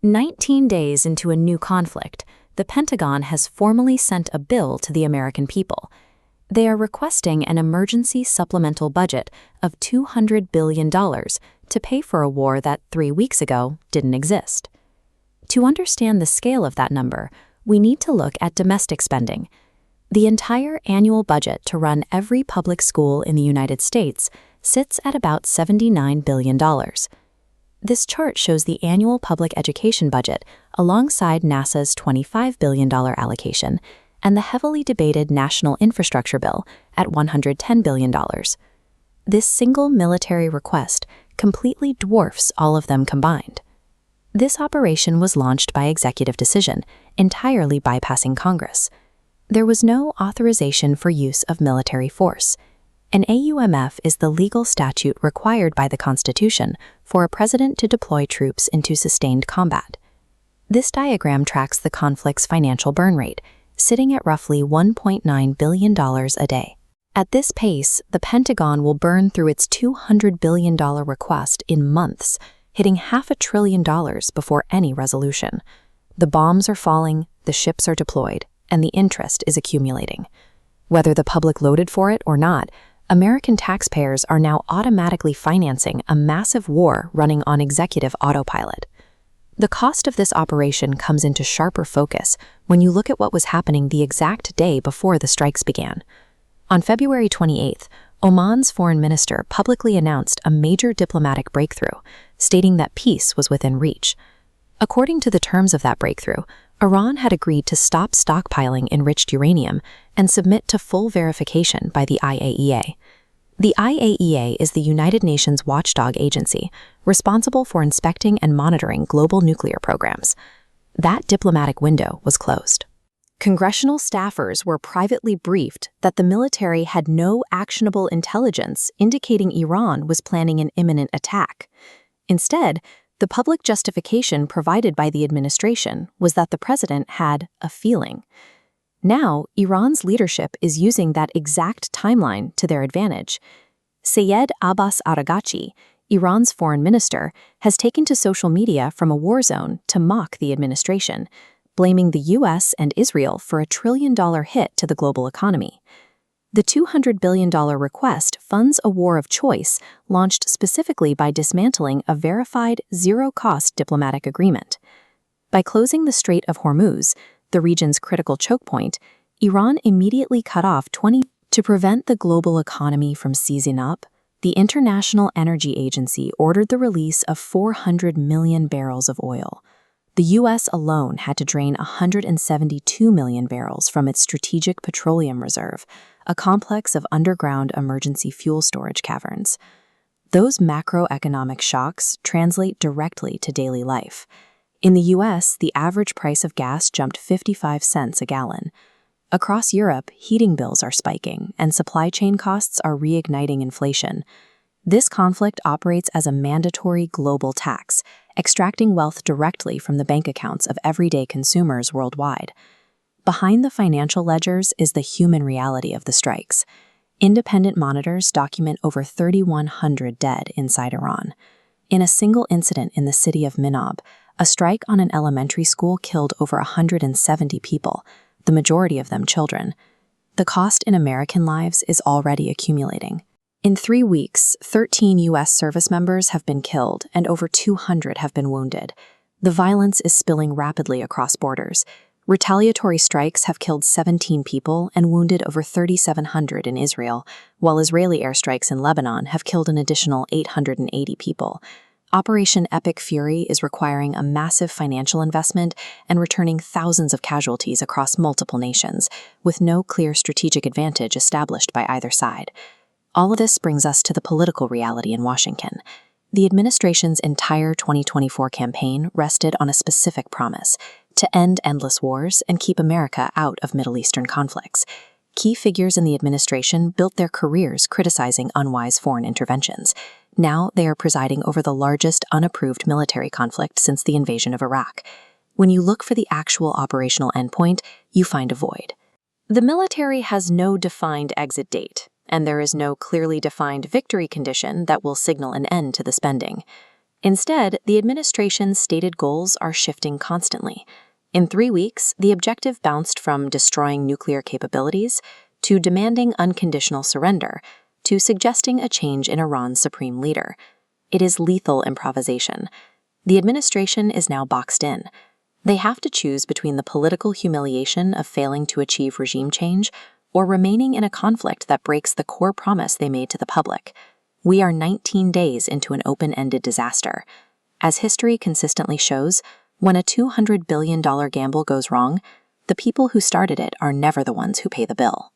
19 days into a new conflict, the Pentagon has formally sent a bill to the American people. They are requesting an emergency supplemental budget of $200 billion to pay for a war that 3 weeks ago didn't exist. To understand the scale of that number, we need to look at domestic spending. The entire annual budget to run every public school in the United States sits at about $79 billion. This chart shows the annual public education budget alongside NASA's $25 billion allocation and the heavily debated National Infrastructure Bill at $110 billion. This single military request completely dwarfs all of them combined. This operation was launched by executive decision, entirely bypassing Congress. There was no authorization for use of military force. An AUMF is the legal statute required by the Constitution for a president to deploy troops into sustained combat. This diagram tracks the conflict's financial burn rate, sitting at roughly $1.9 billion a day. At this pace, the Pentagon will burn through its $200 billion request in months, hitting $500 billion before any resolution. The bombs are falling, the ships are deployed, and the interest is accumulating. Whether the public loaded for it or not, American taxpayers are now automatically financing a massive war running on executive autopilot. The cost of this operation comes into sharper focus when you look at what was happening the exact day before the strikes began. On February 28th, Oman's foreign minister publicly announced a major diplomatic breakthrough, stating that peace was within reach. According to the terms of that breakthrough, Iran had agreed to stop stockpiling enriched uranium and submit to full verification by the IAEA. The IAEA is the United Nations watchdog agency responsible for inspecting and monitoring global nuclear programs. That diplomatic window was closed. Congressional staffers were privately briefed that the military had no actionable intelligence indicating Iran was planning an imminent attack. Instead, the public justification provided by the administration was that the president had a feeling. Now, Iran's leadership is using that exact timeline to their advantage. Seyed Abbas Araghchi, Iran's foreign minister, has taken to social media from a war zone to mock the administration, blaming the U.S. and Israel for a $1 trillion hit to the global economy. The $200 billion request funds a war of choice launched specifically by dismantling a verified, zero-cost diplomatic agreement. By closing the Strait of Hormuz, the region's critical choke point, Iran immediately cut off To prevent the global economy from seizing up, the International Energy Agency ordered the release of 400 million barrels of oil. The U.S. alone had to drain 172 million barrels from its strategic petroleum reserve, a complex of underground emergency fuel storage caverns. Those macroeconomic shocks translate directly to daily life. In the U.S., the average price of gas jumped 55 cents a gallon. Across Europe, heating bills are spiking, and supply chain costs are reigniting inflation. This conflict operates as a mandatory global tax, extracting wealth directly from the bank accounts of everyday consumers worldwide. Behind the financial ledgers is the human reality of the strikes. Independent monitors document over 3,100 dead inside Iran. In a single incident in the city of Minob, a strike on an elementary school killed over 170 people, the majority of them children. The cost in American lives is already accumulating. In 3 weeks, 13 U.S. service members have been killed and over 200 have been wounded. The violence is spilling rapidly across borders. Retaliatory strikes have killed 17 people and wounded over 3,700 in Israel, while Israeli airstrikes in Lebanon have killed an additional 880 people. Operation Epic Fury is requiring a massive financial investment and returning thousands of casualties across multiple nations, with no clear strategic advantage established by either side. All of this brings us to the political reality in Washington. The administration's entire 2024 campaign rested on a specific promise: to end endless wars and keep America out of Middle Eastern conflicts. Key figures in the administration built their careers criticizing unwise foreign interventions. Now they are presiding over the largest unapproved military conflict since the invasion of Iraq. When you look for the actual operational endpoint, you find a void. The military has no defined exit date, and there is no clearly defined victory condition that will signal an end to the spending. Instead, the administration's stated goals are shifting constantly. In 3 weeks, the objective bounced from destroying nuclear capabilities to demanding unconditional surrender to suggesting a change in Iran's supreme leader. It is lethal improvisation. The administration is now boxed in. They have to choose between the political humiliation of failing to achieve regime change or remaining in a conflict that breaks the core promise they made to the public. We are 19 days into an open-ended disaster. As history consistently shows, when a $200 billion gamble goes wrong, the people who started it are never the ones who pay the bill.